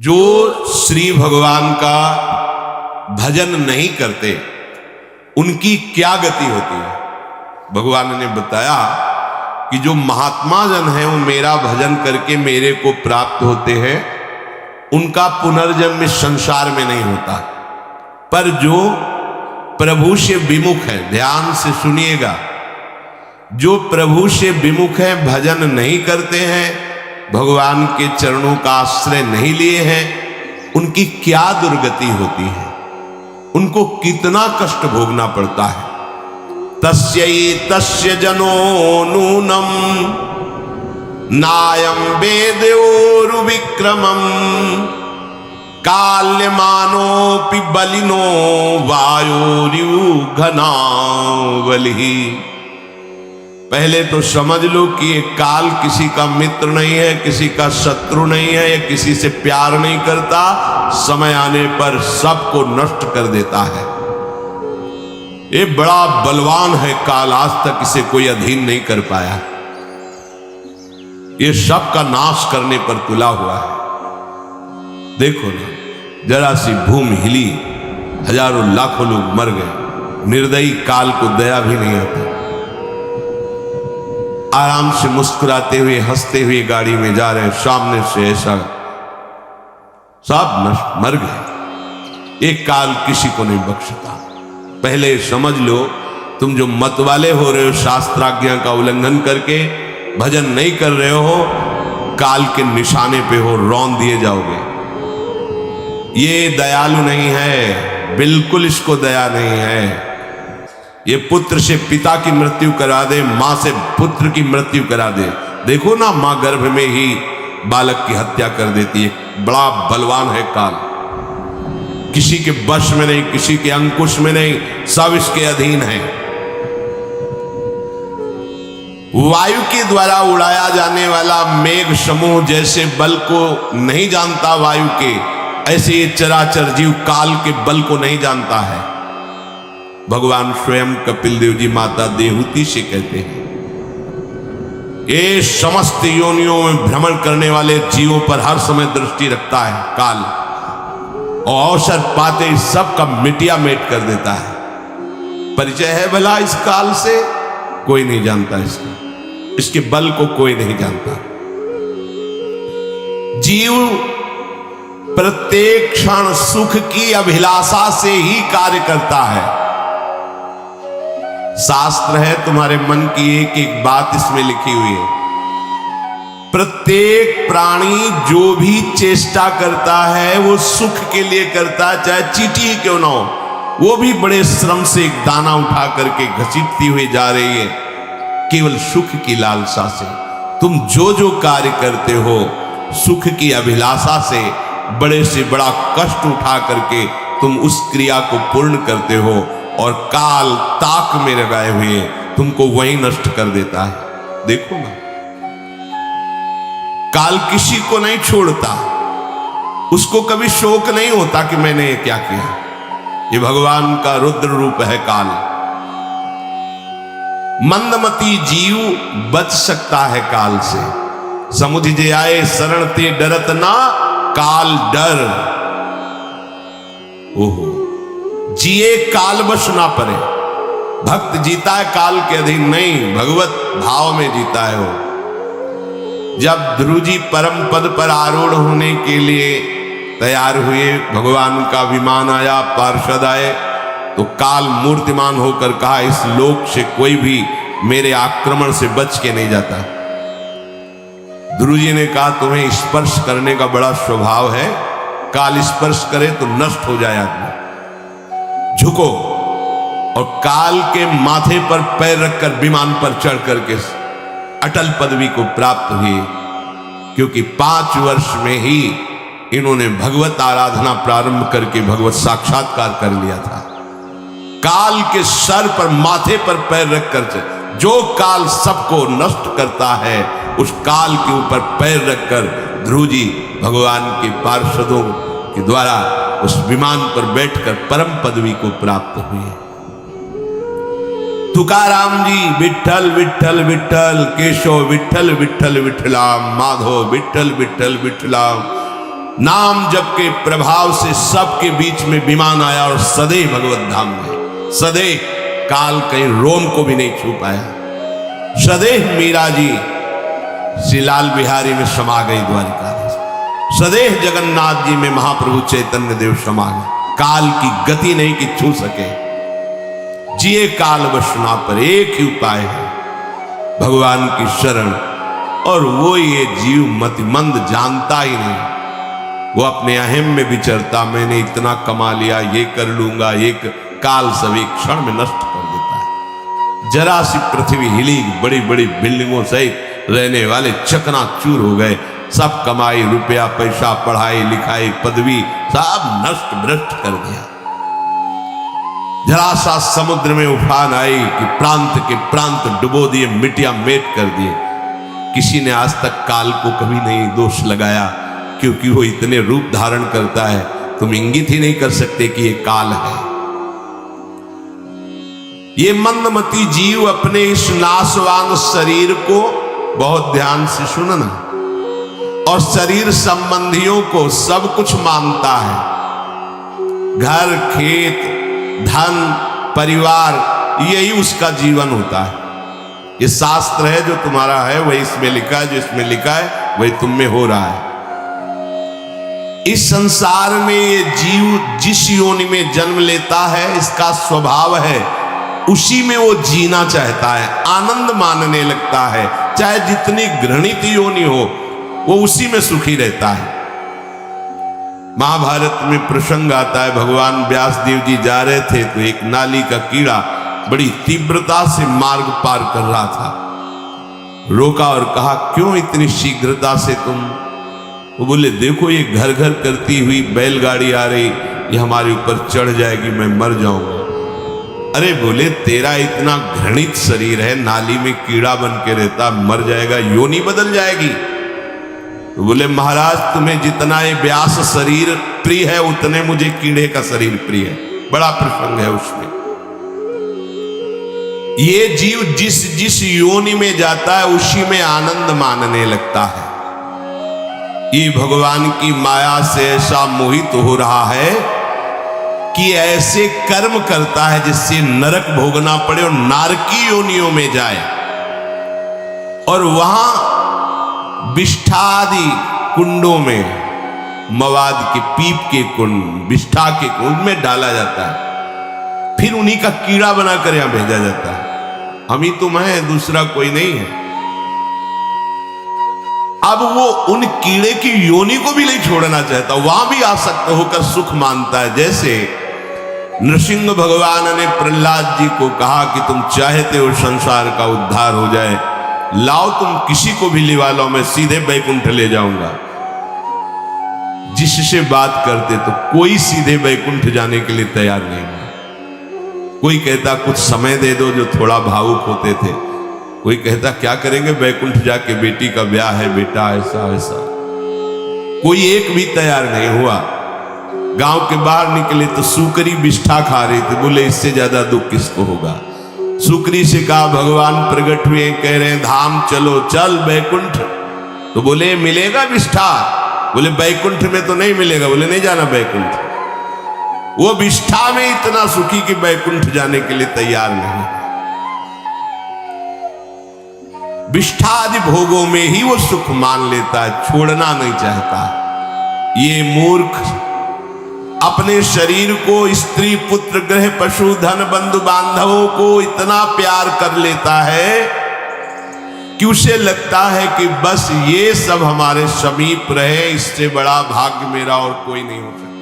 जो श्री भगवान का भजन नहीं करते उनकी क्या गति होती है। भगवान ने बताया कि जो महात्मा जन हैं वो मेरा भजन करके मेरे को प्राप्त होते हैं, उनका पुनर्जन्म इस संसार में नहीं होता। पर जो प्रभु से विमुख है, ध्यान से सुनिएगा, जो प्रभु से विमुख है, भजन नहीं करते हैं, भगवान के चरणों का आश्रय नहीं लिए हैं, उनकी क्या दुर्गति होती है, उनको कितना कष्ट भोगना पड़ता है। तस्य जनो नूनम नायम वेदोरु विक्रमम काल्यमानोपि बलिनो वायोरिउ घनावलिहि। पहले तो समझ लो कि ये काल किसी का मित्र नहीं है, किसी का शत्रु नहीं है, या किसी से प्यार नहीं करता, समय आने पर सबको नष्ट कर देता है। ये बड़ा बलवान है काल, आज तक इसे कोई अधीन नहीं कर पाया। ये सबका नाश करने पर तुला हुआ है। देखो ना, जरा सी भूमि हिली, हजारों लाखों लोग मर गए, निर्दयी काल को दया भी नहीं आती। आराम से मुस्कुराते हुए हंसते हुए गाड़ी में जा रहे, सामने से ऐसा सब नष्ट, मर गए। एक काल किसी को नहीं बख्शता। पहले समझ लो, तुम जो मत वाले हो रहे हो, शास्त्राज्ञा का उल्लंघन करके भजन नहीं कर रहे हो, काल के निशाने पे हो, रौंद दिए जाओगे। ये दयालु नहीं है, बिल्कुल इसको दया नहीं है। ये पुत्र से पिता की मृत्यु करा दे, मां से पुत्र की मृत्यु करा दे। देखो ना, मां गर्भ में ही बालक की हत्या कर देती है। बड़ा बलवान है काल, किसी के वश में नहीं, किसी के अंकुश में नहीं, सब इसके अधीन है। वायु के द्वारा उड़ाया जाने वाला मेघ समूह जैसे बल को नहीं जानता वायु के, ऐसे ये चराचर जीव काल के बल को नहीं जानता है। भगवान स्वयं कपिल देव जी माता देहूति से कहते हैं, ये समस्त योनियों में भ्रमण करने वाले जीवों पर हर समय दृष्टि रखता है काल, और अवसर पाते ही सबका मिटिया मेट कर देता है। परिचय है भला इस काल से? कोई नहीं जानता इसका, इसके बल को कोई नहीं जानता। जीव प्रत्येक क्षण सुख की अभिलाषा से ही कार्य करता है। शास्त्र है, तुम्हारे मन की एक एक बात इसमें लिखी हुई है। प्रत्येक प्राणी जो भी चेष्टा करता है वो सुख के लिए करता है, चाहे चींटी ही क्यों ना हो, वो भी बड़े श्रम से एक दाना उठा करके घसीटती हुई जा रही है, केवल सुख की लालसा से। तुम जो जो कार्य करते हो सुख की अभिलाषा से, बड़े से बड़ा कष्ट उठा करके तुम उस क्रिया को पूर्ण करते हो, और काल ताक में लगाए हुए तुमको वहीं नष्ट कर देता है। देखो ना, काल किसी को नहीं छोड़ता, उसको कभी शोक नहीं होता कि मैंने ये क्या किया। ये भगवान का रुद्र रूप है काल। मंदमती जीव बच सकता है काल से। समुझ जे आए शरण ते डरत ना काल डर। ओहो, जिए काल बस ना परे। भक्त जीता है काल के अधीन नहीं, भगवत भाव में जीता है वो। जब ध्रुव जी परम पद पर आरूढ़ होने के लिए तैयार हुए, भगवान का विमान आया, पार्षद आए, तो काल मूर्तिमान होकर कहा, इस लोक से कोई भी मेरे आक्रमण से बच के नहीं जाता। ध्रुव जी ने कहा, तुम्हें स्पर्श करने का बड़ा स्वभाव है, काल स्पर्श करे तो नष्ट हो जाए आदमी, झुको। और काल के माथे पर पैर रखकर विमान पर चढ़ करके अटल पदवी को प्राप्त हुए, क्योंकि 5 वर्ष में ही इन्होंने भगवत आराधना प्रारंभ करके भगवत साक्षात्कार कर लिया था। काल के सर पर, माथे पर पैर रखकर, जो काल सबको नष्ट करता है, उस काल के ऊपर पैर रखकर ध्रुव जी भगवान के पार्षदों के द्वारा उस विमान पर बैठकर परम पदवी को प्राप्त हुए। तुकाराम जी विठ्ठल विठ्ठल विठ्ठल, केशव विठ्ठल विठ्ठल विठ्ठलाम, माधव विठ्ठल विठ्ठल विठ्ठलाम, नाम जप के प्रभाव से सबके बीच में विमान आया और सदैव भगवत धाम में, सदैव काल कहीं रोम को भी नहीं छू पाया। सदैव मीरा जी श्री लाल बिहारी में समा गई द्वारिका, सदैव जगन्नाथ जी में महाप्रभु चैतन्य देव समा गए। काल की गति नहीं कि छू सके। जिए काल वशना पर एक ही उपाय है, भगवान की शरण। और वो ये जीव मतिमंद जानता ही नहीं, वो अपने अहम में विचरता, मैंने इतना कमा लिया, ये कर लूंगा, एक काल सब एक क्षण में नष्ट कर देता है। जरा सी पृथ्वी हिली, बड़ी बड़ी बिल्डिंगों सहित रहने वाले चकनाचूर हो गए। सब कमाई, रुपया, पैसा, पढ़ाई लिखाई, पदवी सब नष्ट भ्रष्ट कर दिया। जरा सा समुद्र में उफान आई कि प्रांत के प्रांत डुबो दिए, मिटिया मेट कर दिए। किसी ने आज तक काल को कभी नहीं दोष लगाया, क्योंकि वो इतने रूप धारण करता है, तुम इंगित ही नहीं कर सकते कि ये काल है। ये मंदमती जीव अपने इस नाशवान शरीर को बहुत ध्यान से सुनना, और शरीर संबंधियों को सब कुछ मानता है। घर, खेत, धन, परिवार, यही उसका जीवन होता है। ये शास्त्र है, जो तुम्हारा है वही इसमें लिखा है, जो इसमें लिखा है वही तुम में हो रहा है। इस संसार में ये जीव जिस योनि में जन्म लेता है, इसका स्वभाव है उसी में वो जीना चाहता है, आनंद मानने लगता है। चाहे जितनी घृणित योनि हो, वो उसी में सुखी रहता है। महाभारत में प्रसंग आता है, भगवान व्यास देव जी जा रहे थे तो एक नाली का कीड़ा बड़ी तीव्रता से मार्ग पार कर रहा था। रोका और कहा, क्यों इतनी शीघ्रता से तुम? वो बोले, देखो ये घर घर करती हुई बैलगाड़ी आ रही, ये हमारे ऊपर चढ़ जाएगी, मैं मर जाऊंगा। अरे बोले, तेरा इतना घृणित शरीर है, नाली में कीड़ा बन के रहता, मर जाएगा, योनि बदल जाएगी। तो बोले, महाराज तुम्हें जितना ये व्यास शरीर प्रिय है, उतने मुझे कीड़े का शरीर प्रिय है। बड़ा प्रसंग है उसमें। ये जीव जिस जिस योनि में जाता है, उसी में आनंद मानने लगता है। ये भगवान की माया से ऐसा मोहित हो रहा है कि ऐसे कर्म करता है जिससे नरक भोगना पड़े और नारकी योनियों में जाए, और वहां विष्ठादि कुंडों में, मवाद के पीप के कुंड, विष्ठा के कुंड में डाला जाता है, फिर उन्हीं का कीड़ा बनाकर यहां भेजा जाता है। हम ही तुम हैं, दूसरा कोई नहीं है। अब वो उन कीड़े की योनि को भी नहीं छोड़ना चाहता, वहां भी आसक्त होकर सुख मानता है। जैसे नृसिंह भगवान ने प्रहलाद जी को कहा कि तुम चाहते हो संसार का उद्धार हो जाए, लाओ तुम किसी को भी लिवा लो, मैं सीधे बैकुंठ ले जाऊंगा। जिससे बात करते तो कोई सीधे बैकुंठ जाने के लिए तैयार नहीं हुआ। कोई कहता कुछ समय दे दो, जो थोड़ा भावुक होते थे। कोई कहता क्या करेंगे बैकुंठ जाके, बेटी का ब्याह है, बेटा ऐसा वैसा। कोई एक भी तैयार नहीं हुआ। गांव के बाहर निकले तो सुकरी विष्ठा खा रही थी। बोले, इससे ज्यादा दुख किसको होगा। सुकरी से कहा, भगवान प्रकट हुए, कह रहे हैं धाम चलो, चल बैकुंठ। तो बोले, मिलेगा विष्ठा? बोले, बैकुंठ में तो नहीं मिलेगा। बोले, नहीं जाना बैकुंठ। वो विष्ठा में इतना सुखी कि बैकुंठ जाने के लिए तैयार नहीं। विष्ठादि भोगों में ही वो सुख मान लेता है, छोड़ना नहीं चाहता। ये मूर्ख अपने शरीर को, स्त्री पुत्र गृह पशु धन बंधु बांधवों को इतना प्यार कर लेता है कि उसे लगता है कि बस ये सब हमारे समीप रहे, इससे बड़ा भाग्य मेरा और कोई नहीं हो सकता।